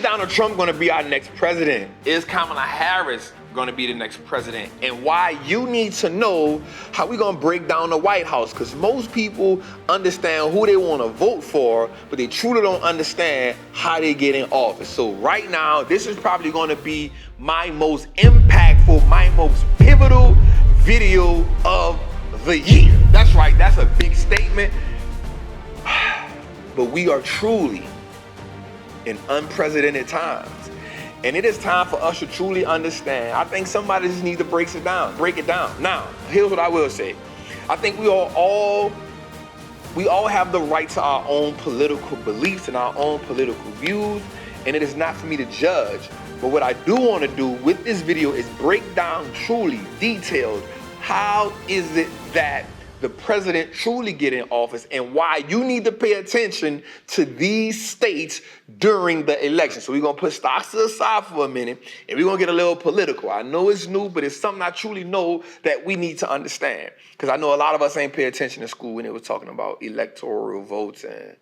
Donald Trump going to be our next president? Is Kamala Harris going to be the next president? And why you need to know how we going to break down the White House, because most people understand who they want to vote for, but they truly don't understand how they get in office. So right now, this is probably going to be my most impactful, my most pivotal video of the year. That's right, that's a big statement. But we are truly in unprecedented times. And it is time for us to truly understand. I think somebody just needs to break it down. Now, here's what I will say. I think we all have the right to our own political beliefs and our own political views, and it is not for me to judge. But what I do want to do with this video is break down truly detailed how is it that the president truly get in office and why you need to pay attention to these states during the election. So we're going to put stocks to the side for a minute and we're going to get a little political. I know it's new, but it's something I truly know that we need to understand, because I know a lot of us ain't pay attention in school when they were talking about electoral votes and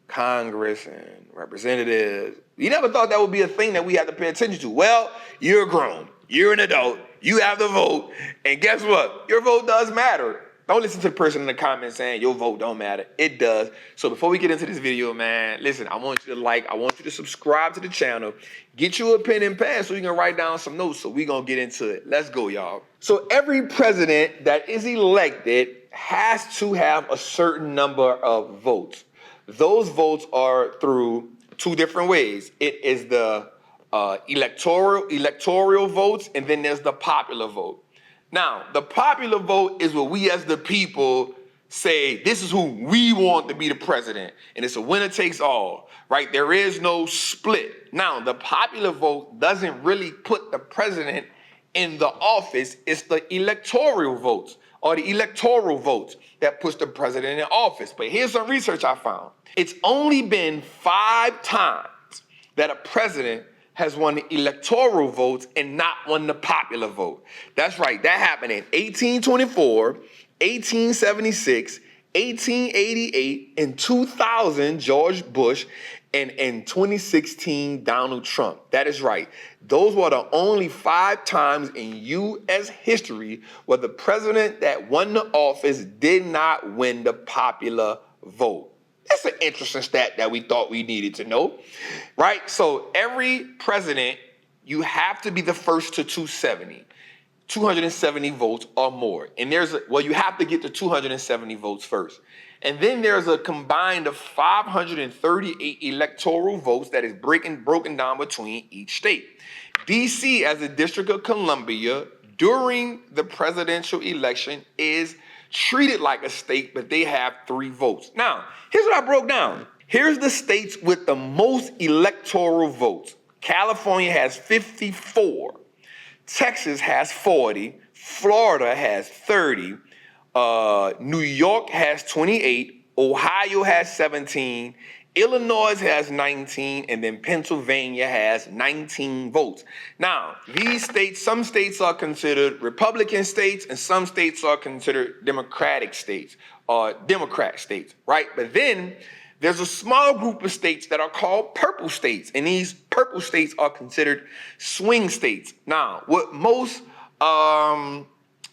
Congress and representatives. You never thought that would be a thing that we had to pay attention to. Well, you're grown, you're an adult, you have the vote, and guess what? Your vote does matter. Don't listen to the person in the comments saying your vote don't matter. It does. So before we get into this video, man, listen, I want you to I want you to subscribe to the channel, get you a pen and pad so you can write down some notes. So we're going to get into it. Let's go, y'all. So every president that is elected has to have a certain number of votes. Those votes are through two different ways. It is the electoral votes, and then there's the popular vote. Now, the popular vote is what we as the people say, this is who we want to be the president. And it's a winner takes all, right? There is no split. Now, the popular vote doesn't really put the president in the office. It's the electoral votes or the electoral votes that puts the president in office. But here's some research I found. It's only been 5 times that a president has won the electoral votes and not won the popular vote. That's right, that happened in 1824, 1876, 1888, in 2000, George Bush, and in 2016, Donald Trump. That is right. Those were the only 5 times in U.S. history where the president that won the office did not win the popular vote. That's an interesting stat that we thought we needed to know, right? So every president, you have to be the first to 270 votes or more. And you have to get to 270 votes first. And then there's a combined of 538 electoral votes that is broken down between each state. D.C. as the District of Columbia during the presidential election is treated like a state, but they have 3 votes. Now, here's what I broke down. Here's the states with the most electoral votes. California has 54. Texas has 40. Florida has 30. New York has 28. Ohio has 17. Illinois has 19, and then Pennsylvania has 19 votes. Now, these states, some states are considered Republican states, and some states are considered Democratic states, or Democrat states, right? But then there's a small group of states that are called purple states, and these purple states are considered swing states. Now, what most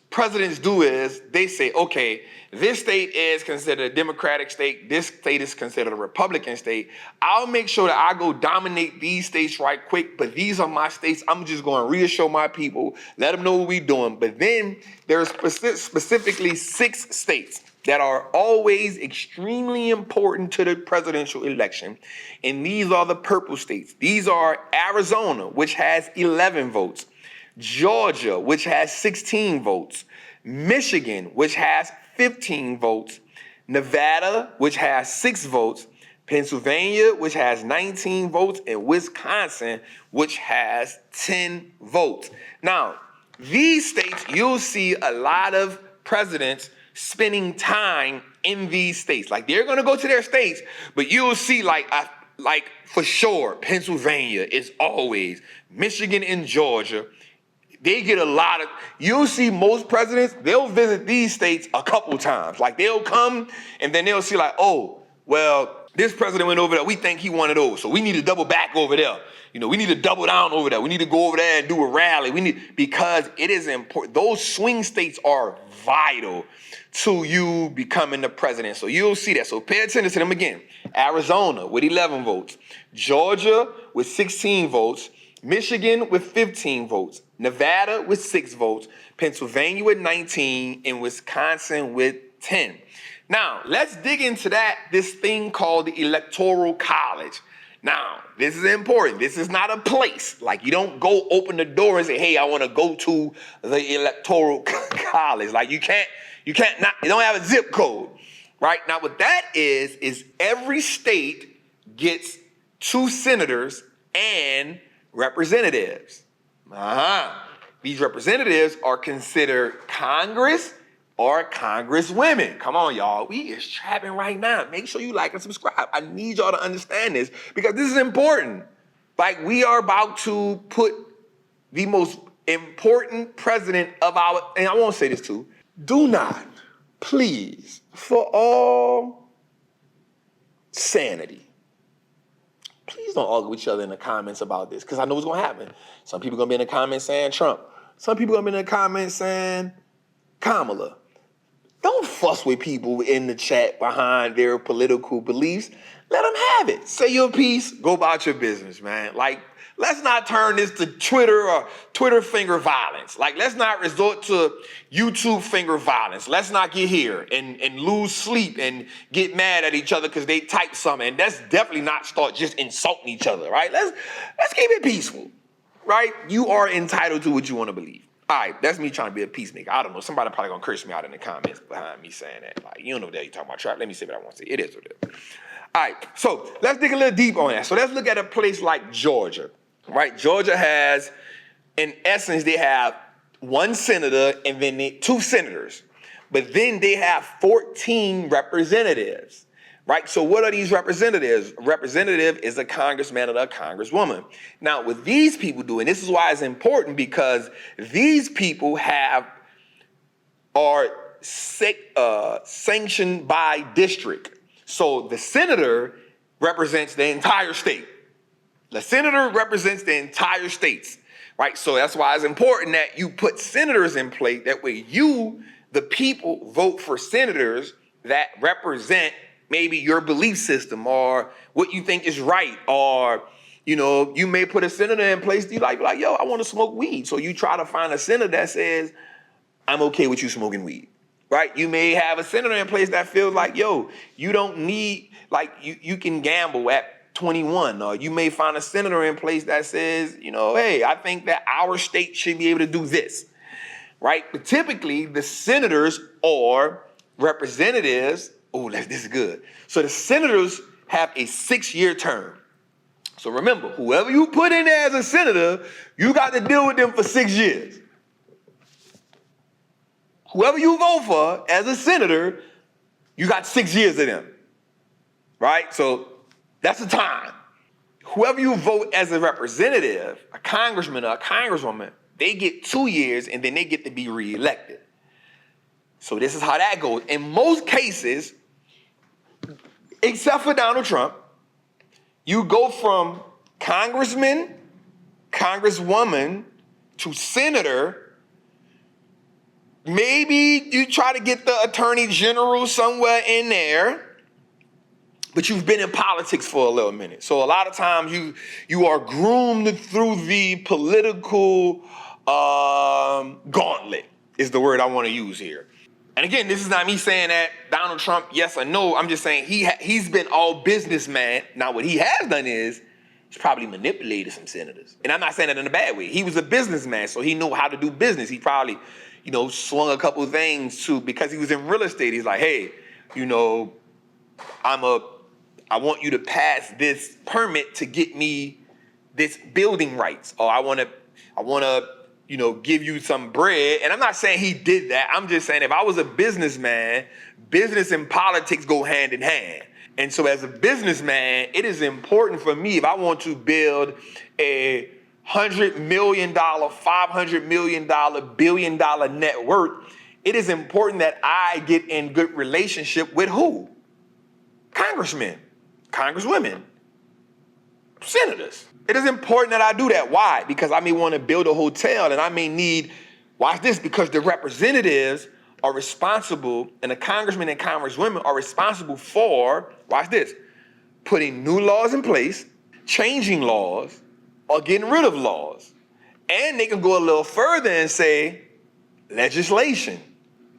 presidents do is they say, okay, this state is considered a Democratic state. This state is considered a Republican state. I'll make sure that I go dominate these states right quick, but these are my states. I'm just going to reassure my people, let them know what we're doing. But then there's specifically 6 states that are always extremely important to the presidential election. And these are the purple states. These are Arizona, which has 11 votes. Georgia, which has 16 votes. Michigan, which has 15 votes. Nevada, which has 6 votes. Pennsylvania, which has 19 votes. And Wisconsin, which has 10 votes. Now, these states, you'll see a lot of presidents spending time in these states. Like, they're going to go to their states, but you'll see like for sure, Pennsylvania is always, Michigan and Georgia. They get a lot of, you'll see most presidents, they'll visit these states a couple times. Like, they'll come and then they'll see like, oh, well, This president went over there. We think he one of those. So we need to double back over there. We need to double down over there. We need to go over there and do a rally. Because it is important. Those swing states are vital to you becoming the president. So you'll see that. So pay attention to them again. Arizona with 11 votes. Georgia with 16 votes. Michigan with 15 votes. Nevada with 6 votes. Pennsylvania with 19. And Wisconsin with 10. Now, let's dig into this thing called the Electoral College. Now, this is important. This is not a place. Like, you don't go open the door and say, hey, I want to go to the Electoral College. Like, you don't have a zip code, right? Now, what that is every state gets 2 senators and representatives. These representatives are considered Congress or congresswomen. Come on, y'all. We is trapping right now. Make sure you like and subscribe. I need y'all to understand this because this is important. Like, we are about to put the most important president of and I won't say this too, do not, please, for all sanity, please don't argue with each other in the comments about this because I know what's going to happen. Some people are going to be in the comments saying Trump. Some people are going to be in the comments saying Kamala. Don't fuss with people in the chat behind their political beliefs. Let them have it. Say your piece, go about your business, man. Like, let's not turn this to Twitter or Twitter finger violence. Like, let's not resort to YouTube finger violence. Let's not get here and lose sleep and get mad at each other because they type something. And let's definitely not start just insulting each other, right? Let's keep it peaceful, right? You are entitled to what you want to believe. All right, that's me trying to be a peacemaker. I don't know. Somebody probably going to curse me out in the comments behind me saying that. Like, you don't know what you're talking about, Trap. Let me say what I want to say. It is what it is. All right, so let's dig a little deep on that. So let's look at a place like Georgia, right? Georgia has, in essence, they have 1 senator and then 2 senators. But then they have 14 representatives, right? So what are these representatives? A representative is a congressman or a congresswoman. Now, what these people do, and this is why it's important, because these people are sanctioned by district. So the senator represents the entire state. The senator represents the entire states, right? So that's why it's important that you put senators in place. That way you, the people, vote for senators that represent maybe your belief system or what you think is right. Or, you may put a senator in place that you like, yo, I want to smoke weed. So you try to find a senator that says, I'm okay with you smoking weed, right? You may have a senator in place that feels like, yo, you don't need, like, you can gamble at 21. Or you may find a senator in place that says, hey, I think that our state should be able to do this, right? But typically the senators or representatives, this is good. So the senators have a 6-year term. So remember, whoever you put in there as a senator, you got to deal with them for 6 years. Whoever you vote for as a senator, you got 6 years of them, right? So that's the time. Whoever you vote as a representative, a congressman or a congresswoman, they get 2 years and then they get to be reelected. So this is how that goes. In most cases, except for Donald Trump, you go from congressman, congresswoman to senator. Maybe you try to get the attorney general somewhere in there, but you've been in politics for a little minute. So a lot of times you are groomed through the political gauntlet is the word I want to use here. And again, this is not me saying that Donald Trump, yes or no. I'm just saying he's been all businessman. Now, what he has done is he's probably manipulated some senators. And I'm not saying that in a bad way. He was a businessman, so he knew how to do business. He probably, swung a couple of things because he was in real estate. He's like, hey, I want you to pass this permit to get me this building rights. Or I want to give you some bread. And I'm not saying he did that. I'm just saying if I was a businessman, business and politics go hand in hand. And so as a businessman, it is important for me if I want to build a $100 million, $500 million, $1 billion net worth, it is important that I get in good relationship with who? Congressmen, congresswomen, senators. It is important that I do that. Why? Because I may want to build a hotel and I may need, watch this, because the representatives are responsible and the congressmen and congresswomen are responsible for, watch this, putting new laws in place, changing laws, or getting rid of laws. And they can go a little further and say, legislation.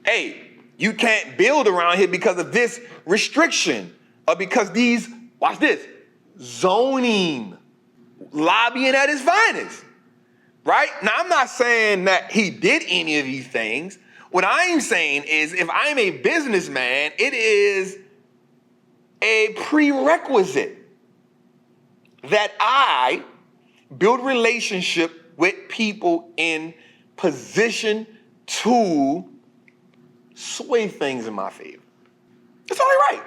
Hey, you can't build around here because of this restriction or because these, watch this, zoning, lobbying at its finest, right? Now, I'm not saying that he did any of these things. What I'm saying is if I'm a businessman, it is a prerequisite that I build relationship with people in position to sway things in my favor. That's only right.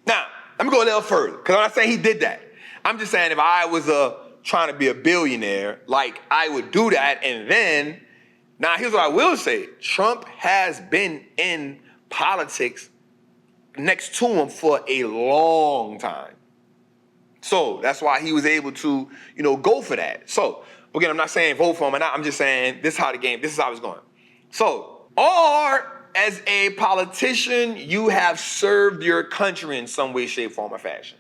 Now, let me go a little further, because I'm not saying he did that. I'm just saying if I was trying to be a billionaire, like I would do that, and then, now here's what I will say. Trump has been in politics next to him for a long time. So that's why he was able to, go for that. So again, I'm not saying vote for him or not. I'm just saying this is how it's going. So, or as a politician, you have served your country in some way, shape, form, or fashion.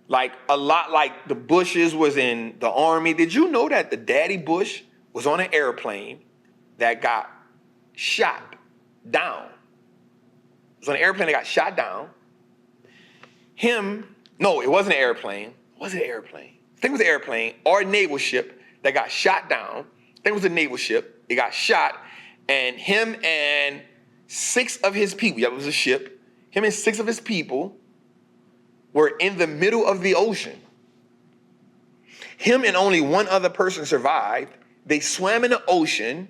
Like a lot like the Bushes was in the army. Did you know that the daddy Bush was on an airplane that got shot down? It was on an airplane that got shot down. No, it wasn't an airplane. Was it an airplane? I think it was an airplane or a naval ship that got shot down. I think it was a naval ship. It got shot, and him and 6 of his people, that was a ship, him and 6 of his people were in the middle of the ocean. Him and only one other person survived. They swam in the ocean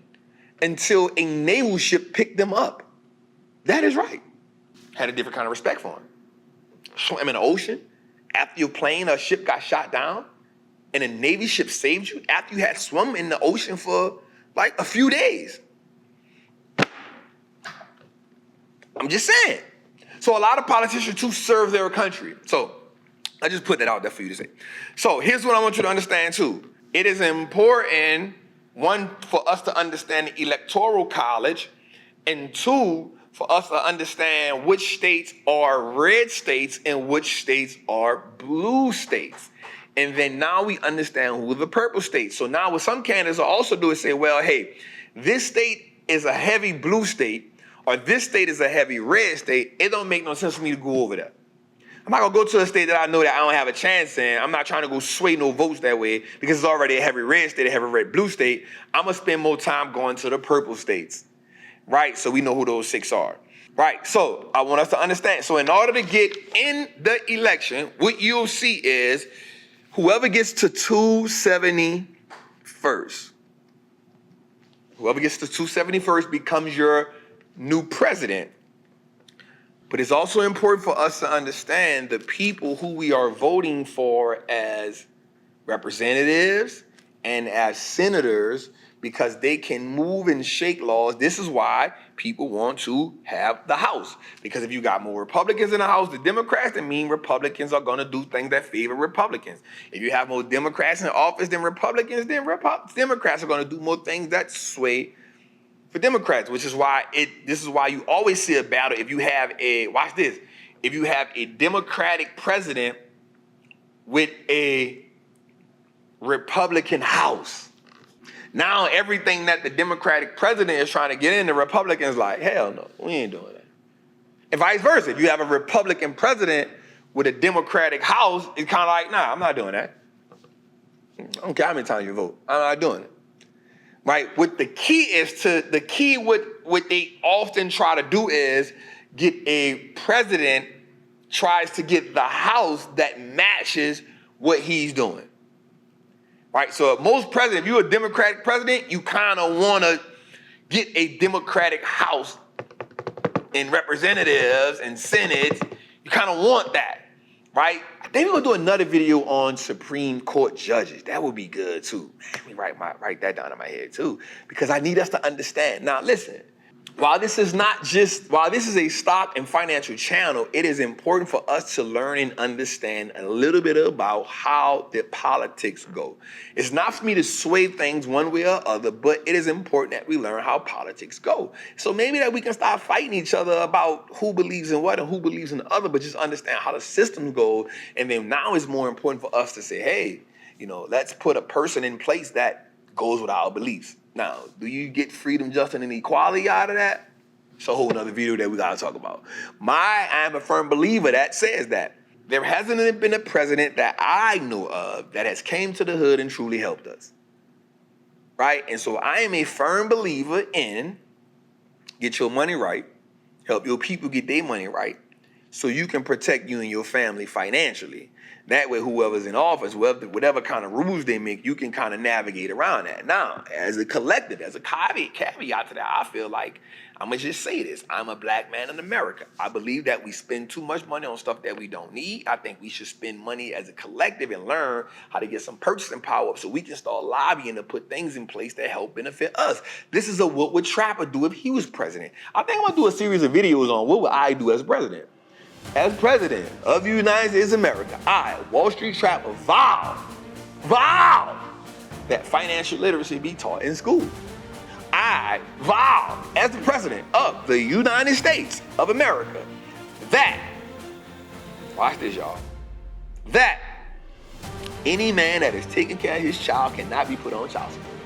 until a naval ship picked them up. That is right. Had a different kind of respect for him. Swam in the ocean after your plane or ship got shot down, and a Navy ship saved you after you had swum in the ocean for like a few days. I'm just saying. So a lot of politicians too serve their country. So I just put that out there for you to say. So here's what I want you to understand too. It is important, one, for us to understand the Electoral College, and 2, for us to understand which states are red states and which states are blue states. And then now we understand who the purple states. So now what some candidates will also do is say, well, hey, this state is a heavy blue state, or this state is a heavy red state. It don't make no sense for me to go over there. I'm not gonna go to a state that I know that I don't have a chance in. I'm not trying to go sway no votes that way because it's already a heavy red state, a heavy red blue state. I'm gonna spend more time going to the purple states, right? So we know who those 6 are, right? So I want us to understand. So in order to get in the election, what you'll see is whoever gets to 270 first, whoever gets to 270 first becomes your new president. But it's also important for us to understand the people who we are voting for as representatives and as senators, because they can move and shake laws. This is why people want to have the House. Because if you got more Republicans in the House than Democrats, that means Republicans are going to do things that favor Republicans. If you have more Democrats in office than Republicans, then Democrats are going to do more things that sway for Democrats, which is why this is why you always see a battle if you have if you have a Democratic president with a Republican House. Now everything that the Democratic president is trying to get in, the Republicans like, hell no, we ain't doing that. And vice versa, if you have a Republican president with a Democratic House, it's kind of like, nah, I'm not doing that. I don't care how many times you vote, I'm not doing it. Right? What the key what they often try to do is get a president tries to get the House that matches what he's doing. Right? So most presidents, if you're a Democratic president, you kind of want to get a Democratic House and representatives and Senate. You kind of want that. Right? I think we're going to do another video on Supreme Court judges. That would be good too. Man, let me write that down in my head too, because I need us to understand. Now listen, While this is a stock and financial channel, it is important for us to learn and understand a little bit about how the politics go. It's not for me to sway things one way or other, but it is important that we learn how politics go. So maybe that we can stop fighting each other about who believes in what and who believes in the other, but just understand how the systems go. And then now it's more important for us to say, hey, let's put a person in place that goes with our beliefs. Now, do you get freedom, justice, and equality out of that? It's a whole nother video that we gotta talk about. I'm a firm believer that says that there hasn't been a president that I know of that has came to the hood and truly helped us. Right? And so I am a firm believer in get your money right, help your people get their money right, so you can protect you and your family financially. That way, whoever's in office, whatever kind of rules they make, you can kind of navigate around that. Now, as a collective, as a caveat to that, I feel like, I'm going to just say this. I'm a black man in America. I believe that we spend too much money on stuff that we don't need. I think we should spend money as a collective and learn how to get some purchasing power up so we can start lobbying to put things in place that help benefit us. This is what would Trapper do if he was president. I think I'm going to do a series of videos on what would I do as president. As president of the United States of America, I, Wallstreet Trapper, vow that financial literacy be taught in school. I vow, as the president of the United States of America, that, watch this, y'all, that any man that is taking care of his child cannot be put on child support.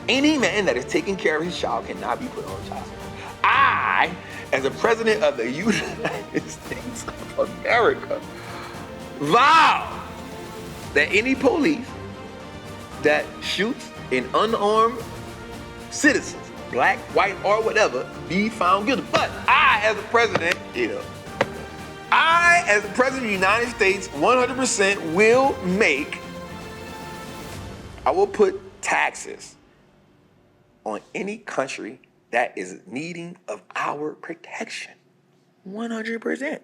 Any man that is taking care of his child cannot be put on child support. I, as the president of the United States of America, vow that any police that shoots an unarmed citizen, black, white, or whatever, be found guilty. But I, as the president, I, as the president of the United States, 100% I will put taxes on any country that is needing of our protection. 100%.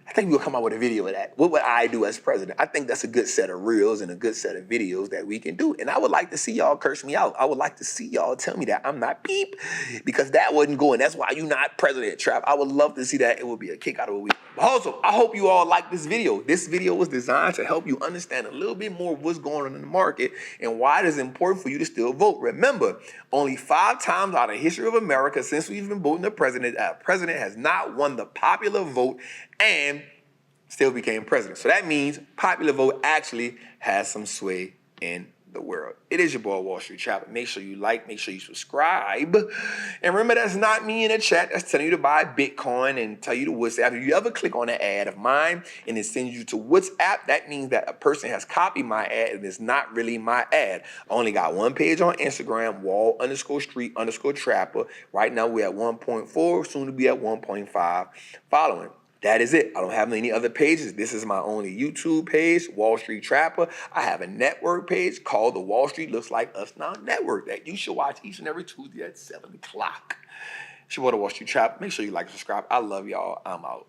I think we'll come out with a video of that. What would I do as president? I think that's a good set of reels and a good set of videos that we can do. And I would like to see y'all curse me out. I would like to see y'all tell me that I'm not beep, because that wasn't going. That's why you're not president, Trap. I would love to see that. It would be a kick out of a week. But also, I hope you all like this video. This video was designed to help you understand a little bit more of what's going on in the market and why it is important for you to still vote. Remember, only 5 times out of the history of America since we've been voting the president, a president has not won the popular vote and still became president. So that means popular vote actually has some sway in the world. It is your boy, Wallstreet Trapper. Make sure you like, make sure you subscribe. And remember, that's not me in the chat that's telling you to buy Bitcoin and tell you to WhatsApp. If you ever click on an ad of mine and it sends you to WhatsApp, that means that a person has copied my ad and it's not really my ad. I only got one page on Instagram, Wall_Street_Trapper. Right now we're at 1.4, soon to be at 1.5 following. That is it. I don't have any other pages. This is my only YouTube page, Wallstreet Trapper. I have a network page called the Wallstreet Looks Like Us Now Network that you should watch each and every Tuesday at 7 o'clock. It's your boy, Wallstreet Trapper. Make sure you like and subscribe. I love y'all. I'm out.